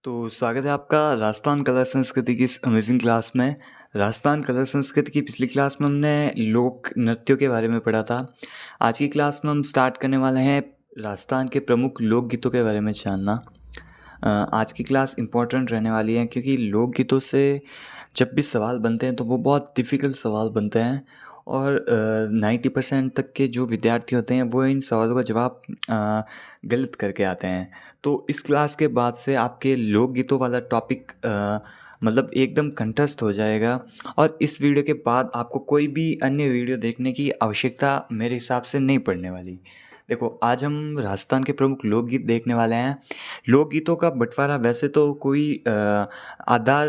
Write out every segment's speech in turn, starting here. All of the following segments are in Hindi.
तो स्वागत है आपका राजस्थान कला संस्कृति की इस अमेजिंग क्लास में। राजस्थान कला संस्कृति की पिछली क्लास में हमने लोक नृत्यों के बारे में पढ़ा था। आज की क्लास में हम स्टार्ट करने वाले हैं राजस्थान के प्रमुख लोकगीतों के बारे में जानना। आज की क्लास इम्पोर्टेंट रहने वाली है क्योंकि लोकगीतों से जब भी सवाल बनते हैं तो वो बहुत डिफ़िकल्ट सवाल बनते हैं और 90% तक के जो विद्यार्थी होते हैं वो इन सवालों का जवाब गलत करके आते हैं। तो इस क्लास के बाद से आपके लोकगीतों वाला टॉपिक मतलब एकदम कंठस्थ हो जाएगा और इस वीडियो के बाद आपको कोई भी अन्य वीडियो देखने की आवश्यकता मेरे हिसाब से नहीं पड़ने वाली। देखो, आज हम राजस्थान के प्रमुख लोकगीत देखने वाले हैं। लोकगीतों का बंटवारा वैसे तो कोई आधार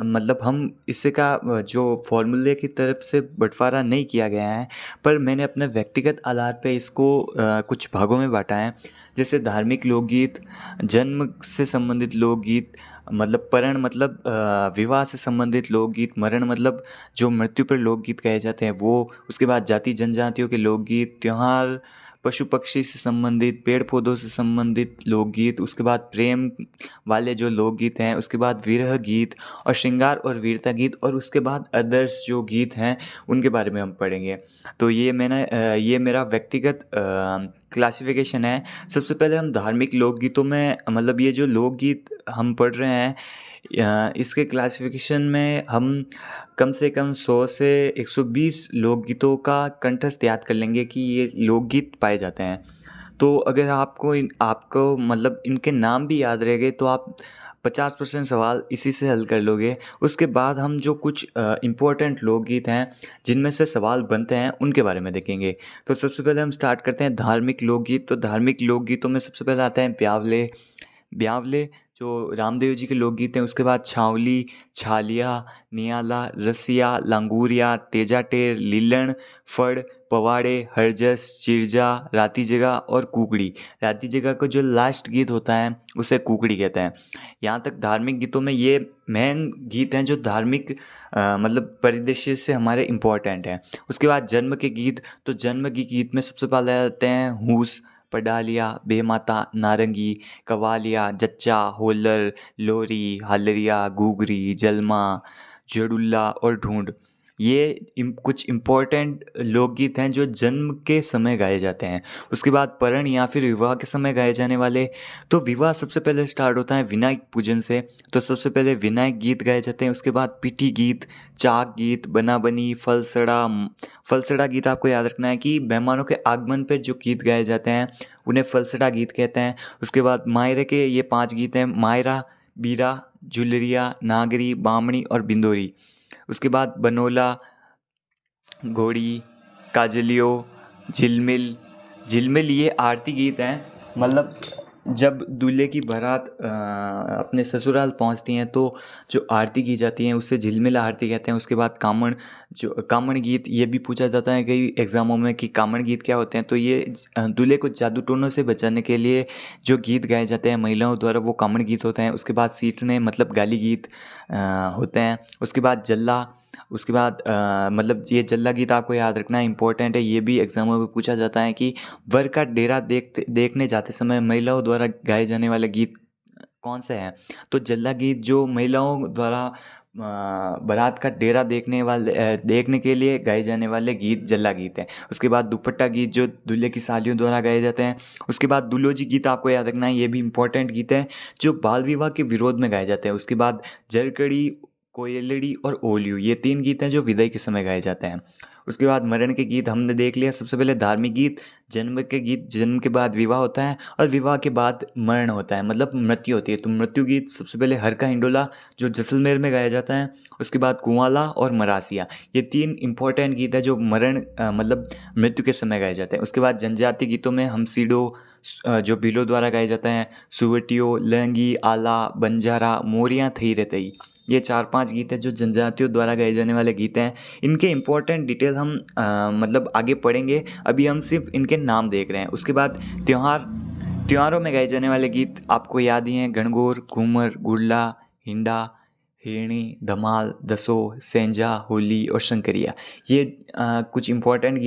मतलब हम इससे का जो फॉर्मूले की तरफ से बंटवारा नहीं किया गया है, पर मैंने अपने व्यक्तिगत आधार पे इसको कुछ भागों में बांटा है। जैसे धार्मिक लोकगीत, जन्म से संबंधित लोकगीत, मतलब परण मतलब विवाह से संबंधित लोकगीत, मरण मतलब जो मृत्यु पर लोकगीत गाए जाते हैं वो, उसके बाद जाति जनजातियों के लोकगीत, त्योहार, पशु पक्षी से संबंधित, पेड़ पौधों से संबंधित लोकगीत, उसके बाद प्रेम वाले जो लोकगीत हैं, उसके बाद विरह गीत और श्रृंगार और वीरता गीत, और उसके बाद अदर्स जो गीत हैं उनके बारे में हम पढ़ेंगे। तो ये मेरा व्यक्तिगत क्लासिफिकेशन है। सबसे पहले हम धार्मिक लोकगीतों में, मतलब ये जो लोकगीत हम पढ़ रहे हैं इसके क्लासिफिकेशन में हम कम से कम 100 से 120 लोकगीतों का कंठस्थ याद कर लेंगे कि ये लोकगीत पाए जाते हैं। तो अगर आपको मतलब इनके नाम भी याद रह गए तो आप 50% सवाल इसी से हल कर लोगे। उसके बाद हम जो कुछ इम्पोर्टेंट लोकगीत हैं जिनमें से सवाल बनते हैं उनके बारे में देखेंगे। तो सबसे पहले हम स्टार्ट करते हैं धार्मिक लोकगीत। तो धार्मिक लोकगीतों में सबसे पहले आता है ब्यावले। ब्यावले जो रामदेव जी के लोकगीत हैं। उसके बाद छावली, छालिया, नियाला, रसिया, लांगूरिया, तेजाटेर, लीलण, फड़, पवाड़े, हरजस, चिरजा, राती जगह और कुकड़ी। राती जगह का जो लास्ट गीत होता है उसे कुकड़ी कहते हैं। यहाँ तक धार्मिक गीतों में ये मेन गीत हैं जो धार्मिक मतलब परिदृश्य से हमारे इम्पोर्टेंट हैं। उसके बाद जन्म के गीत। तो जन्म के गीत में सबसे पहले आते हैं हूस, पडालिया, बेमाता, नारंगी, कवालिया, जच्चा, होल्लर, लोरी, हालरिया, घूघरी, जलमा, जडुल्ला और ढूंढ। ये कुछ इम्पोर्टेंट लोकगीत हैं जो जन्म के समय गाए जाते हैं। उसके बाद परण या फिर विवाह के समय गाए जाने वाले। तो विवाह सबसे पहले स्टार्ट होता है विनायक पूजन से। तो सबसे पहले विनायक गीत गाए जाते हैं। उसके बाद पीठी गीत, चाक गीत, बना बनी, फलसड़ा गीत आपको याद रखना है कि मेहमानों के आगमन पर जो गीत गाए जाते हैं उन्हें फलसड़ा गीत कहते हैं। उसके बाद मायरे के ये 5 गीत हैं, मायरा, बीरा, जुलरिया, नागरी, बामणी और बिंदोरी। उसके बाद बनोला, घोड़ी, काजलियो, झिलमिल। झिलमिल ये आरती गीत हैं। मतलब जब दूल्हे की बारात अपने ससुराल पहुंचती हैं तो जो आरती की जाती है उसे झिलमिल आरती कहते हैं। उसके बाद कामण, जो कामण गीत, ये भी पूछा जाता है कई एग्ज़ामों में कि कामण गीत क्या होते हैं। तो ये दूल्हे को जादू टोनों से बचाने के लिए जो गीत गाए जाते हैं महिलाओं द्वारा वो कामण गीत होते हैं। उसके बाद सीटने मतलब गाली गीत होते हैं। उसके बाद जल्ला। उसके बाद मतलब ये जल्ला गीत आपको याद रखना इम्पोर्टेंट है। ये भी एग्जामों में पूछा जाता है कि वर का डेरा देखने जाते समय महिलाओं द्वारा गाए जाने वाले गीत कौन से हैं। तो जल्ला गीत जो महिलाओं द्वारा बारात का डेरा देखने के लिए गाए जाने वाले गीत जल्ला गीत हैं। उसके बाद दुपट्टा गीत जो दूल्हे की सालियों द्वारा गाए जाते हैं। उसके बाद दुलोजी गीत आपको याद रखना है, ये भी इंपॉर्टेंट गीत है जो बाल विवाह के विरोध में गाए जाते हैं। उसके बाद जरकड़ी, कोयलड़ी और ओलियो, ये 3 गीत हैं जो विदाई के समय गाए जाते हैं। उसके बाद मरण के गीत हमने देख लिया। सबसे पहले धार्मिक गीत, जन्म के गीत, जन्म के बाद विवाह होता है और विवाह के बाद मरण होता है, मतलब मृत्यु होती है। तो मृत्यु गीत सबसे पहले हर का हिंडोला जो जैसलमेर में गाया जाता है। उसके बाद कुंवाला और मरासिया, ये 3 इंपॉर्टेंट गीत है जो मरण मतलब मृत्यु के समय गाए जाते हैं। उसके बाद जनजातीय गीतों में हमसीडो जो भीलों द्वारा गाए जाते हैं, सुवटियो, लहंगी, आला, बंजारा, मोरियाँ थई रे तई, ये 4-5 गीत हैं जो जनजातियों द्वारा गाए जाने वाले गीत हैं। इनके इम्पोर्टेंट डिटेल हम मतलब आगे पढ़ेंगे, अभी हम सिर्फ इनके नाम देख रहे हैं। उसके बाद त्योहारों में गाए जाने वाले गीत आपको याद ही हैं, गणगौर, घूमर, गुड़ला, हिंडा, हिरणी, धमाल, दसो, सेंजा, होली और शंकरिया। ये कुछ इम्पोर्टेंट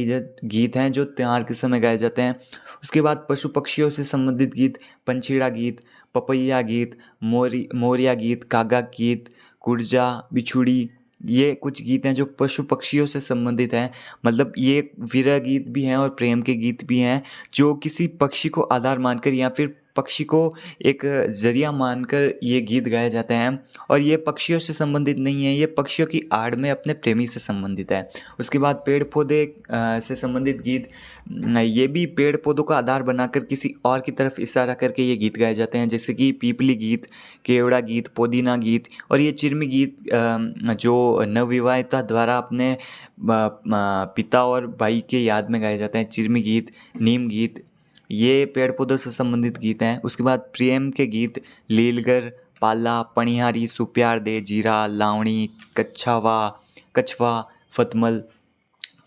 गीत हैं जो त्योहार के समय गाए जाते हैं। उसके बाद पशु पक्षियों से संबंधित गीत, पंछीड़ा गीत, पपैया गीत, मोरिया गीत, कागा गीत, कुरजा, बिछुड़ी, ये कुछ गीत हैं जो पशु पक्षियों से संबंधित हैं। मतलब ये विरह गीत भी हैं और प्रेम के गीत भी हैं, जो किसी पक्षी को आधार मानकर या फिर पक्षी को एक ज़रिया मानकर ये गीत गाए जाते हैं। और ये पक्षियों से संबंधित नहीं है, ये पक्षियों की आड़ में अपने प्रेमी से संबंधित है। उसके बाद पेड़ पौधे से संबंधित गीत, ये भी पेड़ पौधों का आधार बनाकर किसी और की तरफ इशारा करके ये गीत गाए जाते हैं, जैसे कि पीपली गीत, केवड़ा गीत, पुदीना गीत। और ये चिरमी गीत जो नवविवाहिता द्वारा अपने पिता और भाई के याद में गाए जाते हैं। चिरमी गीत, नीम गीत, ये पेड़ पौधों से संबंधित गीत हैं। उसके बाद प्रेम के गीत, लीलगर, पाला, पणिहारी, सुप्यार दे, जीरा, लावणी, कछवा, फतमल,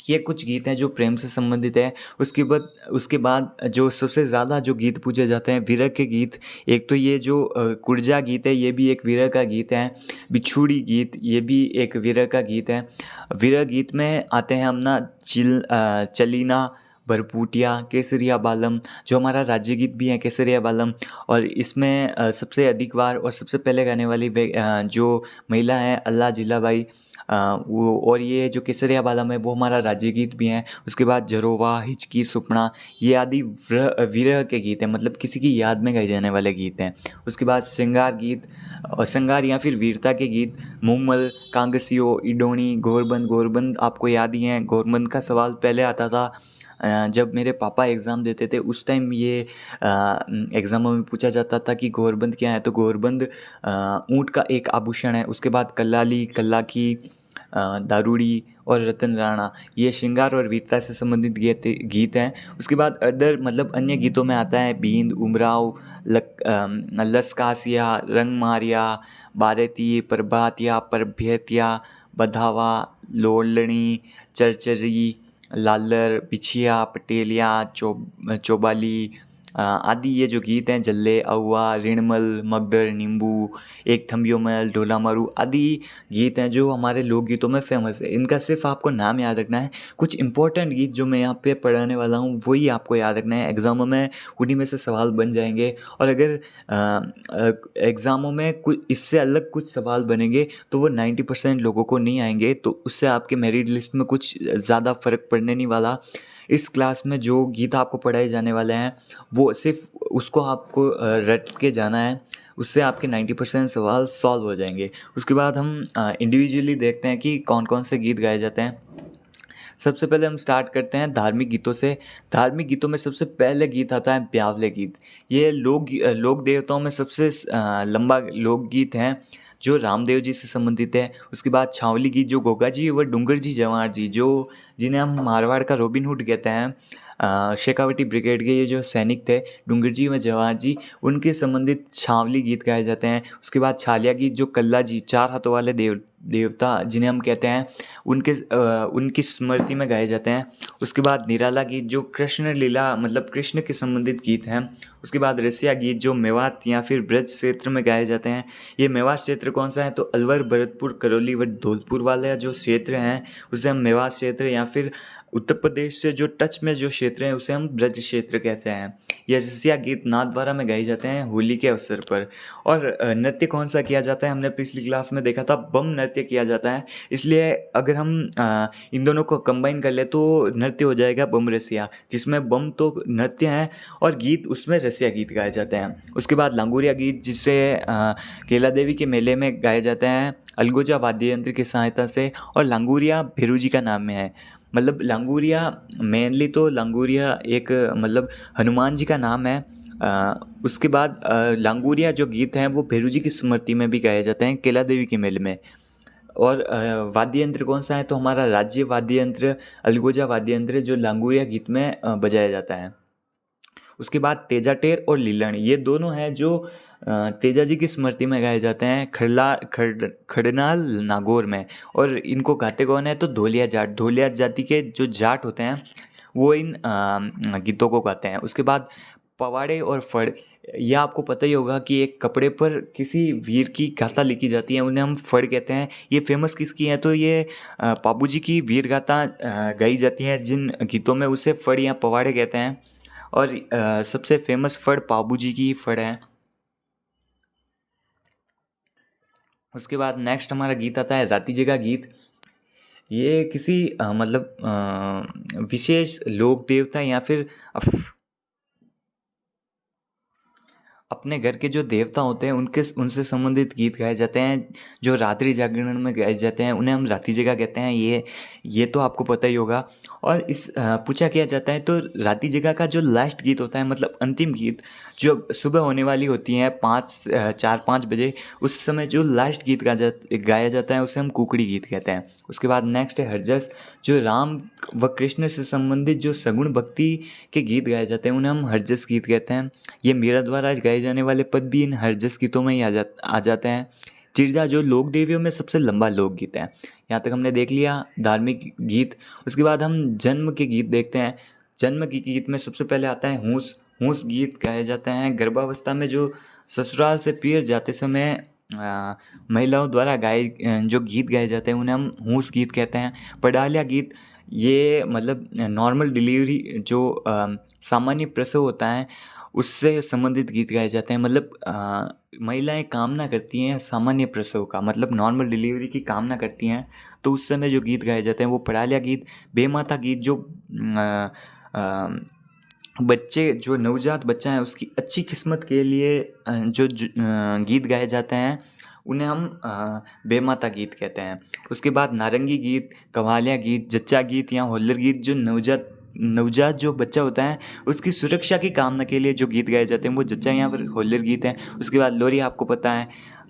ये कुछ गीत हैं जो प्रेम से संबंधित है। उसके बाद जो सबसे ज़्यादा जो गीत पूजे जाते हैं, विरह के गीत। एक तो ये जो कुरजा गीत है, ये भी एक विरह का गीत है। बिछुड़ी गीत, ये भी एक विरह का गीत है। विरह गीत में आते हैं अपना चलीना, भरपूटिया, केसरिया बालम, जो हमारा राज्य गीत भी है केसरिया बालम। और इसमें सबसे अधिक बार और सबसे पहले गाने वाली जो महिला हैं अल्लाह जिलाबाई, वो। और ये जो केसरिया बालम है वो हमारा राज्य गीत भी हैं। उसके बाद जरोवा, हिचकी, सुपना, ये आदि विरह के गीत हैं, मतलब किसी की याद में गाए जाने वाले गीत हैं। उसके बाद श्रृंगार गीत और श्रृंगार या फिर वीरता के गीत, मुमल, कांगसियो, इडोनी, गोरबंद आपको याद ही हैं। गोरबंद का सवाल पहले आता था जब मेरे पापा एग्ज़ाम देते थे, उस टाइम ये एग्ज़ामों में पूछा जाता था कि गोरबंद क्या है। तो गोरबंद ऊँट का एक आभूषण है। उसके बाद कल्लाली, कल्लाकी, दारूड़ी और रतन राणा, ये श्रृंगार और वीरता से संबंधित गीत हैं। उसके बाद अदर मतलब अन्य गीतों में आता है बींद, उमराव, लसकासिया, रंग मारिया, बारेती, प्रभातिया, प्रभ्यतिया, बधावा, लोलणी, चरचरी, लालर, बिछिया, पटेलिया, चौबाली, आदि ये जो गीत हैं, जल्ले, अहुआ, ऋणमल, मगदर, नींबू, एक थंबियोमल, ढोला मारू, आदि गीत हैं जो हमारे लोकगीतों में फेमस है। इनका सिर्फ आपको नाम याद रखना है। कुछ इंपॉर्टेंट गीत जो मैं यहाँ पे पढ़ाने वाला हूँ वही आपको याद रखना है। एग्ज़ामों में उन्हीं में से सवाल बन जाएंगे। और अगर एग्ज़ामों में कुछ इससे अलग कुछ सवाल बनेंगे तो वो 90% लोगों को नहीं आएंगे, तो उससे आपके मेरिट लिस्ट में कुछ ज़्यादा फ़र्क पड़ने नहीं वाला। इस क्लास में जो गीत आपको पढ़ाए जाने वाले हैं वो सिर्फ उसको आपको रट के जाना है, उससे आपके 90% सवाल सॉल्व हो जाएंगे। उसके बाद हम इंडिविजुअली देखते हैं कि कौन कौन से गीत गाए जाते हैं। सबसे पहले हम स्टार्ट करते हैं धार्मिक गीतों से। धार्मिक गीतों में सबसे पहले गीत आता है ब्यावले गीत। ये लोक देवताओं में सबसे लंबा लोकगीत हैं जो रामदेव जी से संबंधित है। उसके बाद छावली गीत जो गोगा जी व डूंगर जी जवाहर जी, जो जिन्हें हम मारवाड़ का रॉबिन हुड कहते हैं, शेखावटी ब्रिगेड के ये जो सैनिक थे डूंगर जी व जवाहर जी, उनके संबंधित छावली गीत गाए जाते हैं। उसके बाद छालिया गीत जो कल्ला जी, चार हाथों वाले देवता जिन्हें हम कहते हैं, उनकी स्मृति में गाए जाते हैं। उसके बाद निराला गीत जो कृष्ण लीला मतलब कृष्ण के संबंधित गीत हैं। उसके बाद रसिया गीत जो मेवात या फिर ब्रज क्षेत्र में गाए जाते हैं। ये मेवात क्षेत्र कौन सा है, तो अलवर, भरतपुर, करौली व धौलपुर वाले जो क्षेत्र हैं उसे हम मेवात क्षेत्र या फिर उत्तर प्रदेश से जो टच में जो क्षेत्र हैं उसे हम ब्रज क्षेत्र कहते हैं। यह रसिया गीत नाथद्वारा में गाए जाते हैं होली के अवसर पर। और नृत्य कौन सा किया जाता है, हमने पिछली क्लास में देखा था बम नृत्य किया जाता है। इसलिए अगर हम इन दोनों को कंबाइन कर ले तो नृत्य हो जाएगा बम रसिया, जिसमें बम तो नृत्य हैं और गीत उसमें रसिया गीत गाए जाते हैं। उसके बाद लांगुरिया गीत जिसे केला देवी के मेले में गाए जाते हैं अलगोजा वाद्य यंत्र की सहायता से। और लांगुरिया भीरू जी का नाम में है। मतलब लांगुरिया मेनली तो लांगुरिया एक मतलब हनुमान जी का नाम है। उसके बाद लांगुरिया जो गीत हैं वो भैरू जी की स्मृति में भी गाए जाते हैं केला देवी के मेले में। और वाद्य यंत्र कौन सा है, तो हमारा राज्य वाद्य यंत्र अलगोजा वाद्य यंत्र जो लांगुरिया गीत में बजाया जाता है। उसके बाद तेजा टेर और लीलण, ये दोनों हैं जो तेजा जी की स्मृति में गाए जाते हैं खड़नाल नागौर में। और इनको गाते कौन है, तो धोलिया जाति के जो जाट होते हैं वो इन गीतों को गाते हैं। उसके बाद पवाड़े और फड़, यह आपको पता ही होगा कि एक कपड़े पर किसी वीर की गाथा लिखी जाती है, उन्हें हम फड़ कहते हैं। ये फेमस किसकी है? तो ये पापू जी की वीर गाथा गाई जाती है, जिन गीतों में उसे फड़ या पवाड़े कहते हैं। और सबसे फेमस फड़ पापू जी की फड़ है। उसके बाद नेक्स्ट हमारा गीत आता है राती जगा गीत। ये किसी मतलब विशेष लोक देवता या फिर अपने घर के जो देवता होते हैं उनसे संबंधित गीत गाए जाते हैं, जो रात्रि जागरण में गाए जाते हैं, उन्हें हम राती जगा कहते हैं। ये तो आपको पता ही होगा। और इस पूछा किया जाता है तो राती जगा का जो लास्ट गीत होता है, मतलब अंतिम गीत, जो सुबह होने वाली होती है 4-5 बजे, उस समय जो लास्ट गीत गाया जाता है उसे हम कुकड़ी गीत कहते हैं। उसके बाद नेक्स्ट है हरजस, जो राम व कृष्ण से संबंधित जो सगुण भक्ति के गीत गाए जाते हैं उन्हें हम हरजस गीत कहते हैं। ये मीरा द्वारा गाए जाने वाले पद भी इन हरजस गीतों में ही आ जाते हैं। चिरजा जो लोक देवियों में सबसे लंबा लोकगीत है। यहाँ तक हमने देख लिया धार्मिक गीत। उसके बाद हम जन्म के गीत देखते हैं। जन्म के गीत में सबसे पहले आता है हूँस। हूँस गीत गाए जाते हैं गर्भावस्था में जो ससुराल से पियर जाते समय महिलाओं द्वारा गाए जो गीत गाए जाते हैं उन्हें हम हूँस गीत कहते हैं। पडालिया गीत, ये मतलब नॉर्मल डिलीवरी जो सामान्य प्रसव होता है उससे संबंधित गीत गाए जाते हैं। मतलब महिलाएं कामना करती हैं सामान्य प्रसव का, मतलब नॉर्मल डिलीवरी की कामना करती हैं, तो उस समय जो गीत गाए जाते हैं वो पडालिया गीत। बेमाता गीत, जो बच्चे जो नवजात बच्चा है उसकी अच्छी किस्मत के लिए जो गीत गाए जाते हैं उन्हें हम बेमाता गीत कहते हैं। उसके बाद नारंगी गीत, कव्वालिया गीत, जच्चा गीत या होल्लर गीत, जो नवजात जो बच्चा होता है उसकी सुरक्षा की कामना के लिए जो गीत गाए जाते हैं वो जच्चा या फिर होल्लर गीत हैं। उसके बाद लोरी आपको पता है,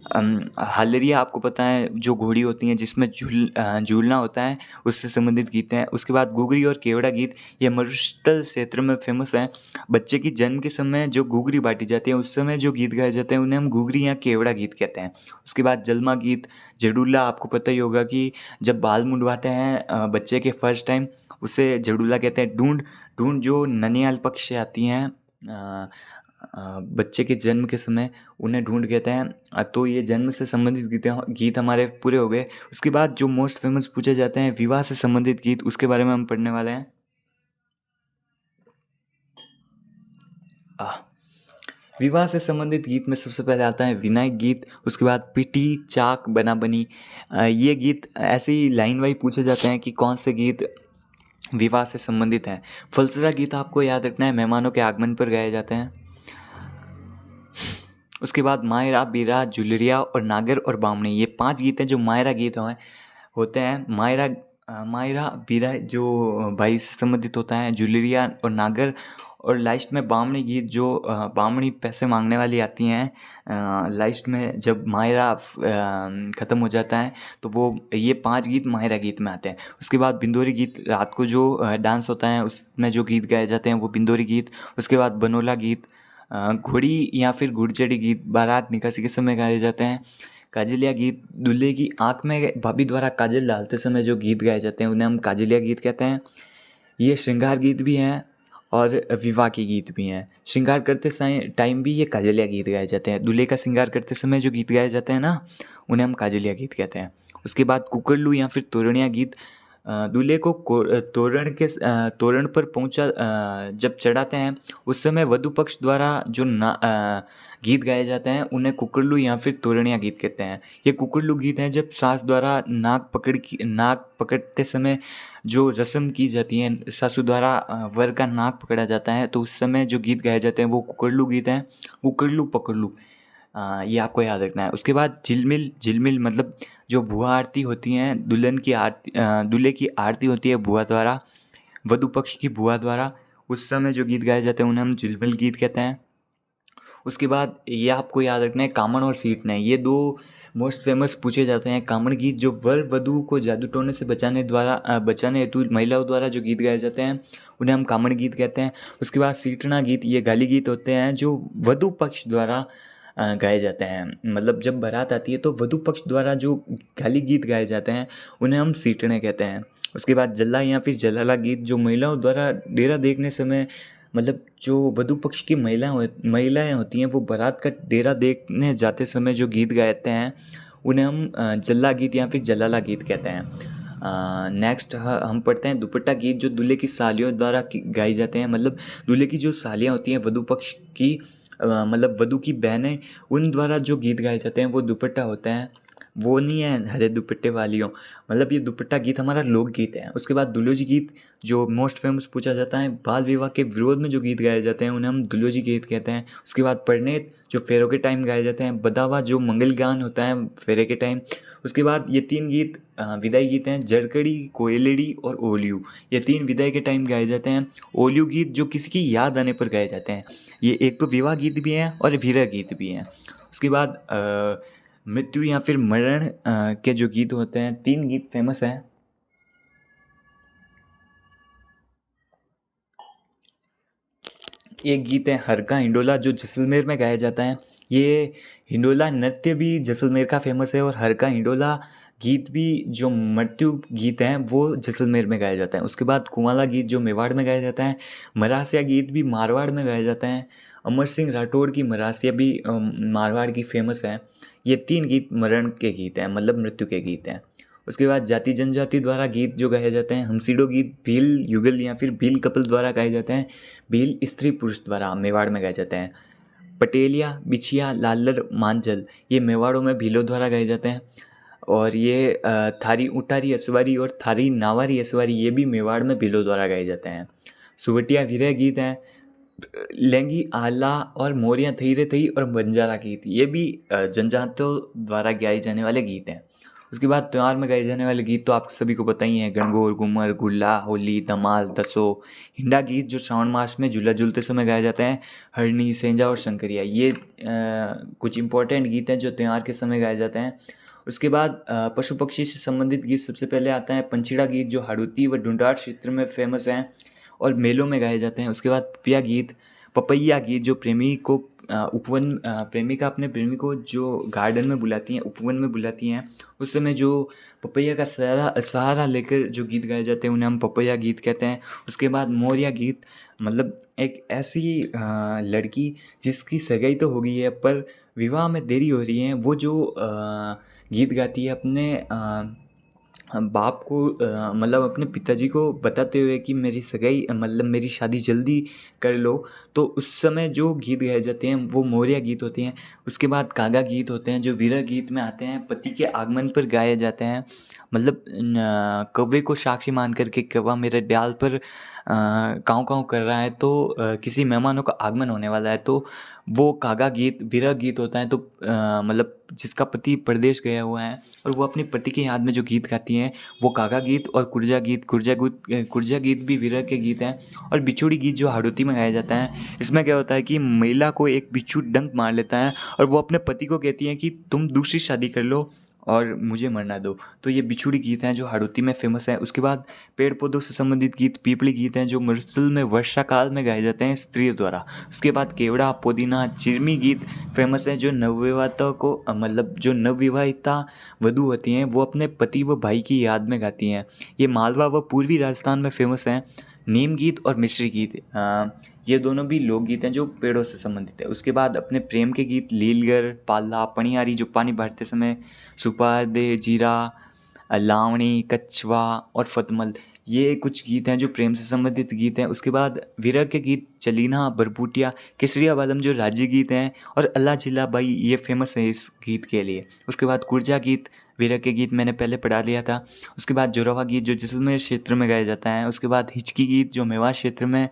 हालरिया आपको पता है, जो घोड़ी होती हैं जिसमें झूलना होता है, उससे संबंधित गीत हैं। उसके बाद घुघरी और केवड़ा गीत, ये मरुस्थल क्षेत्र में फेमस है। बच्चे की जन्म के समय जो घुघरी बांटी जाती है उस समय जो गीत गाए जाते हैं उन्हें हम घुघरी या केवड़ा गीत कहते हैं। उसके बाद जलमा गीत, जडूला आपको पता ही होगा कि जब बाल मुंडवाते हैं बच्चे के फर्स्ट टाइम उसे जडूला कहते हैं। ढूंढ ढूंढ जो ननियाल पक्ष से आती हैं बच्चे के जन्म के समय उन्हें ढूंढ कहते हैं। तो ये जन्म से संबंधित गीत हमारे पूरे हो गए। उसके बाद जो मोस्ट फेमस पूछे जाते हैं विवाह से संबंधित गीत, उसके बारे में हम पढ़ने वाले हैं। विवाह से संबंधित गीत में सबसे पहले आता है विनायक गीत। उसके बाद पिटी चाक बना बनी, ये गीत ऐसे ही लाइन वाइज पूछे जाते हैं कि कौन से गीत विवाह से संबंधित हैं। फलसरा गीत आपको याद रखना है, मेहमानों के आगमन पर गाए जाते हैं। उसके बाद मायरा, बीरा, जुलरिया और नागर और बामणी, ये 5 गीत हैं जो मायरा गीत होते हैं। मायरा बीरा जो भाई से संबंधित होता है, जुलरिया और नागर, और लास्ट में बामणी गीत जो बामणी पैसे मांगने वाली आती हैं लास्ट में जब मायरा ख़त्म हो जाता है, तो वो ये 5 गीत मायरा गीत में आते हैं। उसके बाद बिंदोरी गीत, रात को जो डांस होता है उसमें जो गीत गाए जाते हैं वो बिंदोरी गीत। उसके बाद बनोला गीत, घोड़ी या फिर घुड़चढ़ी गीत बारात निकासी के समय गाए जाते हैं। काजलिया गीत, दूल्हे की आँख में भाभी द्वारा काजल डालते समय जो गीत गाए जाते हैं उन्हें हम काजलिया गीत कहते हैं। ये श्रृंगार गीत भी हैं और विवाह के गीत भी हैं। श्रृंगार करते टाइम भी ये काजलिया गीत गाए जाते हैं। दूल्हे का श्रृंगार करते समय जो गीत गाए जाते हैं ना, उन्हें हम काजलिया गीत कहते हैं। उसके बाद कुकरलू या फिर तोरणिया गीत, दूल्हे को तोरण पर पहुंचा जब चढ़ाते हैं उस समय वधु पक्ष द्वारा जो गीत गाए जाते हैं उन्हें कुकरलू या फिर तोरणिया गीत कहते हैं। ये कुकरलू गीत हैं जब सास द्वारा नाक पकड़ते समय जो रस्म की जाती है, सासू द्वारा वर का नाक पकड़ा जाता है, तो उस समय जो गीत गाए जाते हैं वो कुकरलू गीत हैं। कुकरलू पकड़लू, ये आपको याद रखना है। उसके बाद झिलमिल मतलब जो बुआ आरती होती हैं, दूल्हे की आरती होती है बुआ द्वारा, वधु पक्ष की बुआ द्वारा, उस समय जो गीत गाए जाते हैं उन्हें हम झिलमिल गीत कहते हैं। उसके बाद ये आपको याद रखना है कामण और सीटने, ये 2 मोस्ट फेमस पूछे जाते हैं। कामण गीत जो वर वधु को जादू टोने से बचाने हेतु महिलाओं द्वारा जो गीत गाए जाते हैं उन्हें हम कामण गीत कहते हैं। उसके बाद सीटना गीत, ये गाली गीत होते हैं जो वधु पक्ष द्वारा गाए जाते हैं। मतलब जब बारात आती है तो वधु पक्ष द्वारा जो गाली गीत गाए जाते हैं उन्हें हम सीटने कहते हैं। उसके बाद जल्ला या फिर जलाला गीत, जो महिलाओं द्वारा डेरा देखने समय मतलब जो वधू पक्ष की महिलाएं होती हैं वो बारात का डेरा देखने जाते समय जो गीत गाते हैं उन्हें हम जल्ला गीत या फिर जलाला गीत कहते हैं। नेक्स्ट हम पढ़ते हैं दुपट्टा गीत, जो दूल्हे की सालियों द्वारा गाए जाते हैं। मतलब दूल्हे की जो सालियाँ होती हैं वधू पक्ष की, मतलब वधू की बहनें, उन द्वारा जो गीत गाए जाते हैं वो दुपट्टा होता है। वो नहीं है हरे दुपट्टे वालियों, मतलब ये दुपट्टा गीत हमारा लोकगीत है। उसके बाद दुलोजी गीत जो मोस्ट फेमस पूछा जाता है, बाल विवाह के विरोध में जो गीत गाए जाते हैं उन्हें हम दुलोजी गीत कहते हैं। उसके बाद परिणीत जो फेरों के टाइम गाए जाते हैं, बदावा जो मंगल गान होता है फेरे के टाइम। उसके बाद ये 3 गीत विदाई गीत हैं, जरकड़ी, कोयलेड़ी और ओलियू। ये 3 विदाई के टाइम गाए जाते हैं। ओलियू गीत जो किसी की याद आने पर गाए जाते हैं। ये एक तो विवाह गीत भी हैं और विरह गीत भी हैं। उसके बाद मृत्यु या फिर मरण के जो गीत होते हैं, 3 गीत फेमस हैं। एक गीत है हर का हिंडोला जो जैसलमेर में गाया जाता है। ये हिंडोला नृत्य भी जैसलमेर का फेमस है और हर का हिंडोला गीत भी जो मृत्यु गीत हैं वो जैसलमेर में गाया जाता है। उसके बाद कुंवाला गीत जो मेवाड़ में गाया जाता है। मरासिया गीत भी मारवाड़ में गाया जाता है। अमर सिंह राठौड़ की मरासिया भी मारवाड़ की फेमस है। ये 3 गीत मरण के गीत हैं, मतलब मृत्यु के गीत हैं। उसके बाद जाति जनजाति द्वारा गीत जो गाए जाते हैं, हमसीडो गीत भील युगल या फिर भील कपल द्वारा गाए जाते हैं। भील स्त्री पुरुष द्वारा मेवाड़ में गाए जाते हैं। पटेलिया, बिछिया, लालर, मांझल ये मेवाड़ों में भीलों द्वारा गाए जाते हैं। और ये थारी उटारी असवारी और थारी नावारी असवारी ये भी मेवाड़ में भीलों द्वारा गाए जाते हैं। सुवटिया विरह गीत हैं। लेंगी आला और मोरियाँ थई रे थई और बंजारा गीत ये भी जनजातियों द्वारा गाए जाने वाले गीत हैं। उसके बाद त्यौहार में गाए जाने वाले गीत तो आप सभी को पता ही है, गणगौर, घूमर, गुल्ला, होली, धमाल, दसो। हिंडा गीत जो श्रावण मास में झूला झूलते समय गाए जाते हैं। हरनी, सेंजा और शंकरिया ये कुछ इंपॉर्टेंट गीत हैं जो त्यौहार के समय गाए जाते हैं। उसके बाद पशु पक्षी से संबंधित गीत सबसे पहले आता है पंचीड़ा गीत जो हाड़ौती व ढूंढाड़ क्षेत्र में फेमस हैं और मेलों में गाए जाते हैं। उसके बाद पपिया गीत, पपैया गीत जो प्रेमी को प्रेमिका अपने प्रेमी को जो गार्डन में बुलाती हैं, उपवन में बुलाती हैं, उस समय जो पपैया का सहारा लेकर जो गीत गाए जाते हैं उन्हें हम पपैया गीत कहते हैं। उसके बाद मोरिया गीत, मतलब एक ऐसी लड़की जिसकी सगाई तो हो गई है पर विवाह में देरी हो रही है, वो जो गीत गाती है अपने बाप को, मतलब अपने पिताजी को बताते हुए कि मेरी सगाई, मतलब मेरी शादी जल्दी कर लो, तो उस समय जो गीत गाए जाते हैं वो मोरिया गीत होते हैं। उसके बाद कागा गीत होते हैं जो विरह गीत में आते हैं, पति के आगमन पर गाए जाते हैं। मतलब कौवे को साक्षी मान करके कौवा मेरे डाल पर काँव काँव कर रहा है, तो किसी मेहमानों का आगमन होने वाला है, तो वो कागा गीत विरह गीत होता है। तो मतलब जिसका पति परदेश गया हुआ है और वो अपनी पति की याद में जो गीत गाती हैं वो कागा गीत। और कुर्जा गीत भी विरह के गीत हैं। और बिछुड़ी गीत जो हाड़ौती में गाया जाता है, इसमें क्या होता है कि महिला को एक बिच्छू डंक मार लेता है और वो अपने पति को कहती है कि तुम दूसरी शादी कर लो और मुझे मरना दो। तो ये बिछुड़ी गीत हैं जो हाड़ौती में फेमस है। उसके बाद पेड़ पौधों से संबंधित गीत पीपली गीत हैं जो मृतल में वर्षा काल में गाए जाते हैं स्त्रियों द्वारा। उसके बाद केवड़ा, पुदीना, चिरमी गीत फेमस हैं जो नवविवाहिता को, मतलब जो नवविवाहिता वधू होती हैं वो अपने पति व भाई की याद में गाती हैं। ये मालवा व पूर्वी राजस्थान में फेमस हैं। नीम गीत और मिश्री गीत, ये दोनों भी लोकगीत हैं जो पेड़ों से संबंधित है। उसके बाद अपने प्रेम के गीत लीलगर, पाला, पनियारी जो पानी भरते समय, सुपादे, जीरा, लावणी, कछवा और फतमल, ये कुछ गीत हैं जो प्रेम से संबंधित गीत हैं। उसके बाद विरह के गीत चलीना, बरबूटिया, केसरिया बालम जो राज्य गीत हैं, और अल्लाह जिला बाई ये फेमस है इस गीत के लिए। उसके बाद कुर्जा गीत, विरह के गीत मैंने पहले पढ़ा लिया था। उसके बाद जोरावा गीत जो जैसलमेर क्षेत्र में गाया जाता है। उसके बाद हिचकी गीत जो मेवाड़ क्षेत्र में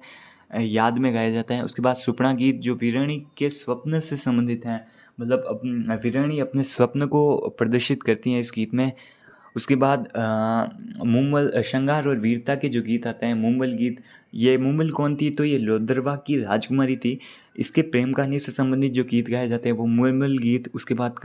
याद में गाया जाता है। उसके बाद सुपना गीत जो वीरानी के स्वप्न से संबंधित हैं, मतलब वीरानी अपने स्वप्न को प्रदर्शित करती हैं इस गीत में। उसके बाद मुम्मल, श्रृंगार और वीरता के जो गीत आते हैं, मुम्मल गीत, ये मुम्मल कौन थी, तो ये लोदरवा की राजकुमारी थी। इसके प्रेम कहानी से संबंधित जो गीत गाए जाते हैं वो मुम्मल गीत। उसके बाद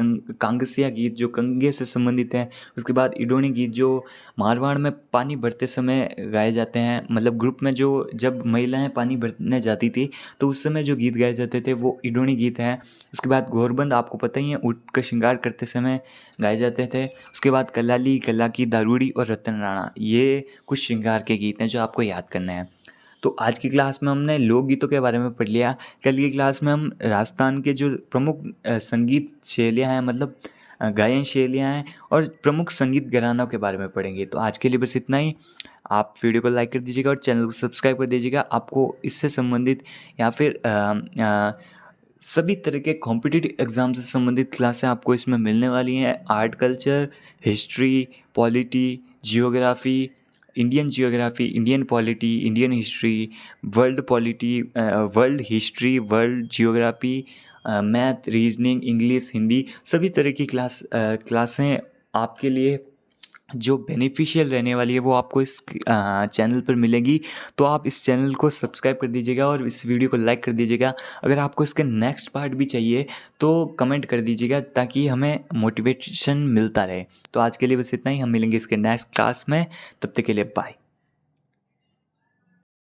कांगसिया गीत जो कंगे से संबंधित है। उसके बाद इडोनी गीत जो मारवाड़ में पानी भरते समय गाए जाते हैं, मतलब ग्रुप में जो जब महिलाएं पानी भरने जाती थी तो उस समय जो गीत गाए जाते थे वो इडोनी गीत हैं। उसके बाद घोरबंद आपको पता ही है, ऊँट का श्रृंगार करते समय गाए जाते थे। उसके बाद कलाली, कला की, दारूड़ी और रतन राणा, ये कुछ श्रृंगार के गीत हैं जो आपको याद करने हैं। तो आज की क्लास में हमने लोकगीतों के बारे में पढ़ लिया। कल की क्लास में हम राजस्थान के जो प्रमुख संगीत शैलियाँ हैं, मतलब गायन शैलियाँ हैं और प्रमुख संगीत घरानों के बारे में पढ़ेंगे। तो आज के लिए बस इतना ही। आप वीडियो को लाइक कर दीजिएगा और चैनल को सब्सक्राइब कर दीजिएगा। आपको इससे संबंधित या फिर सभी तरह के कॉम्पिटिटिव एग्ज़ाम से संबंधित क्लासें आपको इसमें मिलने वाली हैं। Art culture, history, polity, geography, Indian polity, Indian history, world polity, world history, world geography, math, reasoning, English, Hindi, सभी तरह की क्लासें आपके लिए जो बेनिफिशियल रहने वाली है वो आपको इस चैनल पर मिलेगी। तो आप इस चैनल को सब्सक्राइब कर दीजिएगा और इस वीडियो को लाइक कर दीजिएगा। अगर आपको इसके नेक्स्ट पार्ट भी चाहिए तो कमेंट कर दीजिएगा ताकि हमें मोटिवेशन मिलता रहे। तो आज के लिए बस इतना ही। हम मिलेंगे इसके नेक्स्ट क्लास में। तब तक के लिए बाय।